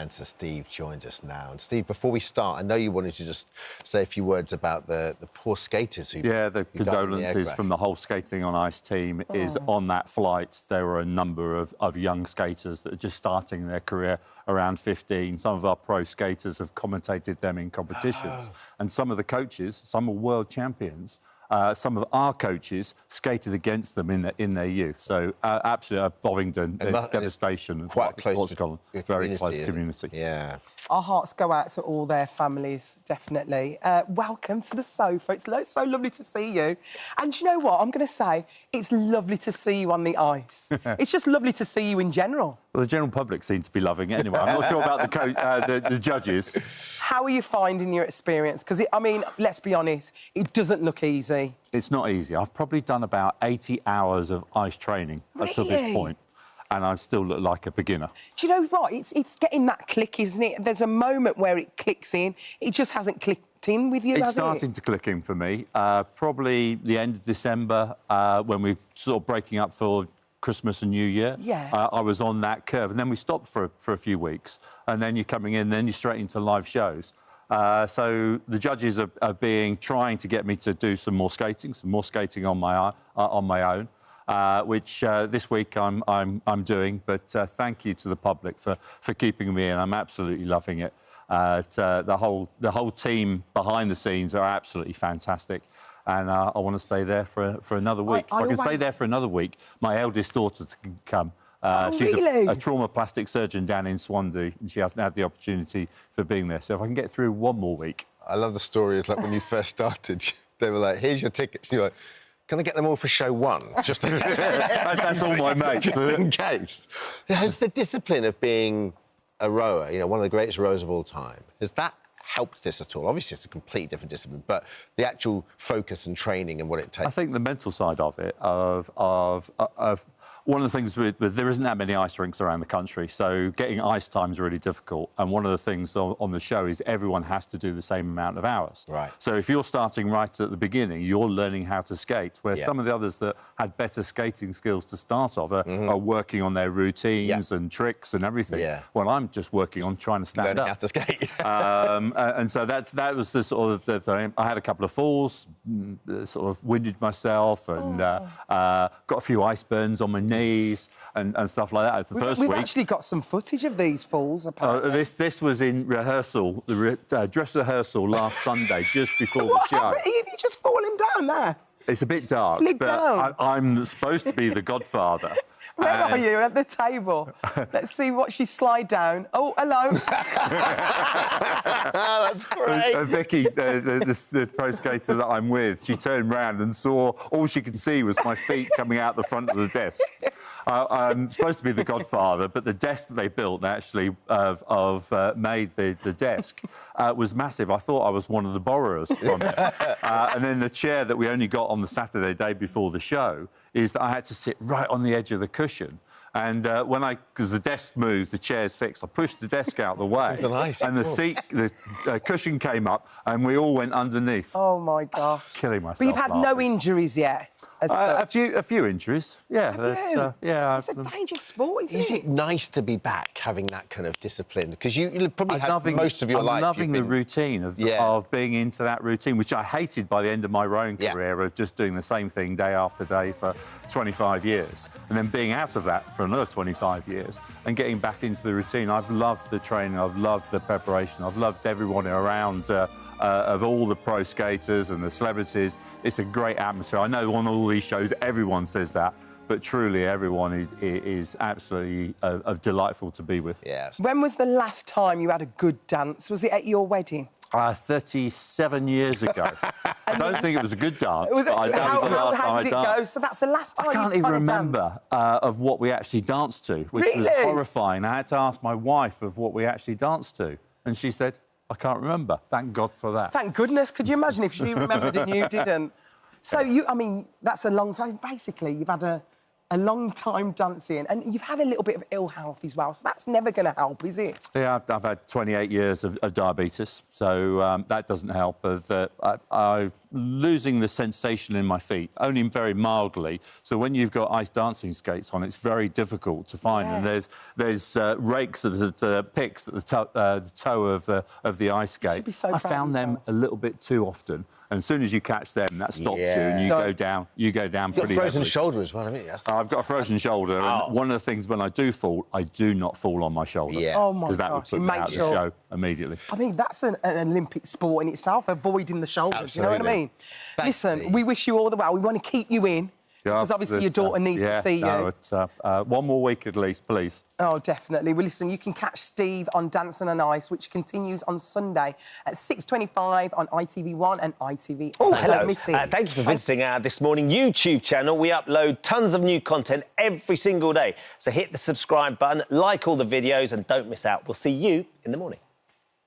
and Sir Steve joins us now. And Steve, before we start, I know you wanted to just say a few words about the poor skaters who... Yeah, the condolences from the whole skating on ice team is on that flight. There were a number of young skaters that are just starting their career around 15. Some of our pro skaters have commentated them in competitions. And some of the coaches, some are world champions. Some of our coaches skated against them in their youth. So absolutely, Bovingdon, devastation. Quite close to Scotland. Very close community. Yeah. Our hearts go out to all their families, definitely. Welcome to the sofa. It's so lovely to see you. And you know what? I'm going to say it's lovely to see you on the ice. It's just lovely to see you in general. Well, the general public seem to be loving it anyway. I'm not sure about the judges. How are you finding your experience? Because, I mean, let's be honest, it doesn't look easy. It's not easy. I've probably done about 80 hours of ice training up to this point, and I still look like a beginner. Do you know what? It's getting that click, isn't it? There's a moment where it clicks in. It just hasn't clicked in with you, has it? It's starting to click in for me. Probably the end of December, when we're sort of breaking up for Christmas and New Year. Yeah. I was on that curve, and then we stopped for a few weeks, and then you're coming in, then you're straight into live shows. So the judges are trying to get me to do some more skating on my own, which this week I'm doing. But thank you to the public for keeping me in. I'm absolutely loving it. The whole team behind the scenes are absolutely fantastic. And I want to stay there for another week. If I can stay there for another week, my eldest daughter can come. She's a trauma plastic surgeon down in Swansea, and she hasn't had the opportunity for being there. So if I can get through one more week... I love the story. It's like when you first started, they were like, here's your tickets. And you're like, can I get them all for show one? Just in case. That's all my mates. Just in case. Has the discipline of being a rower, you know, one of the greatest rowers of all time, has that helped this at all? Obviously, it's a completely different discipline, but the actual focus and training and what it takes. I think the mental side of it, of one of the things with there isn't that many ice rinks around the country, so getting ice time is really difficult. And one of the things on the show is everyone has to do the same amount of hours. Right. So if you're starting right at the beginning, you're learning how to skate, where some of the others that had better skating skills to start off are working on their routines and tricks and everything. Yeah. Well, I'm just working on trying to stand up. Learning how to skate. And so that was the sort of the thing. I had a couple of falls, sort of winded myself, and got a few ice burns on my knees and stuff like that. The first week, we've actually got some footage of these falls, apparently. This was in rehearsal, the dress rehearsal last Sunday, just before the show. Have you just fallen down there? It's a bit dark, Slid but down. I'm supposed to be the godfather. Where are you? At the table. Let's see what she slide down. Oh, hello. That's great. Vicky, the pro skater that I'm with, she turned round and saw all she could see was my feet coming out the front of the desk. I'm supposed to be the godfather, but the desk that they built, they actually made the desk, was massive. I thought I was one of the borrowers from it. And then the chair that we only got on the Saturday day before the show is that I had to sit right on the edge of the cushion. And because the desk moved, the chair's fixed, I pushed the desk out the way. And the cushion came up, and we all went underneath. Oh, my gosh. Killing myself. But you've had no injuries yet? A few injuries, yeah. It's a dangerous sport, isn't it? Is it nice to be back, having that kind of discipline? Because you probably had most of your life... I'm loving the routine of being into that routine, which I hated by the end of my rowing career, of just doing the same thing day after day for 25 years. And then being out of that for another 25 years and getting back into the routine. I've loved the training, I've loved the preparation, I've loved everyone around... of all the pro skaters and the celebrities. It's a great atmosphere. I know on all these shows everyone says that, but truly everyone is absolutely delightful to be with. Yes. When was the last time you had a good dance? Was it at your wedding? 37 years ago. I don't think it was a good dance. How did it go? So that's the last time I can't even remember of what we actually danced to, which was horrifying. I had to ask my wife of what we actually danced to, and she said, I can't remember. Thank God for that. Thank goodness. Could you imagine if she remembered and you didn't? So, I mean, that's a long time. Basically, you've had a long time dancing and you've had a little bit of ill health as well, so that's never going to help, is it? Yeah, I've had 28 years of diabetes, so that doesn't help. But losing the sensation in my feet, only very mildly. So when you've got ice dancing skates on, it's very difficult to find. Yeah. And there's rakes, picks at the toe of the ice skate. should be so I proud of found them yourself. a little bit too often. And as soon as you catch them, that stops you, and you Don't. go down. You go down You've got pretty a frozen heavily. shoulder as well, haven't you? That's I've got a frozen shoulder, and one of the things when I do fall, I do not fall on my shoulder. Yeah. Oh my Because that would gosh, put you me make out of sure. the show immediately. I mean, that's an Olympic sport in itself, avoiding the shoulders. You know what I Absolutely. mean? Thanks, Listen, Steve. we wish you all the well. We want to keep you in. Yeah, Because obviously but, your daughter needs yeah, to see you. no, it's, one more week at least, please. Oh, definitely. Well, listen, you can catch Steve on Dancing on Ice, which continues on Sunday at 6:25 on ITV1 and ITV. Oh, Hello. Don't miss it. Thank you for visiting our This Morning YouTube channel. We upload tons of new content every single day. So hit the subscribe button, like all the videos, and don't miss out. We'll see you in the morning.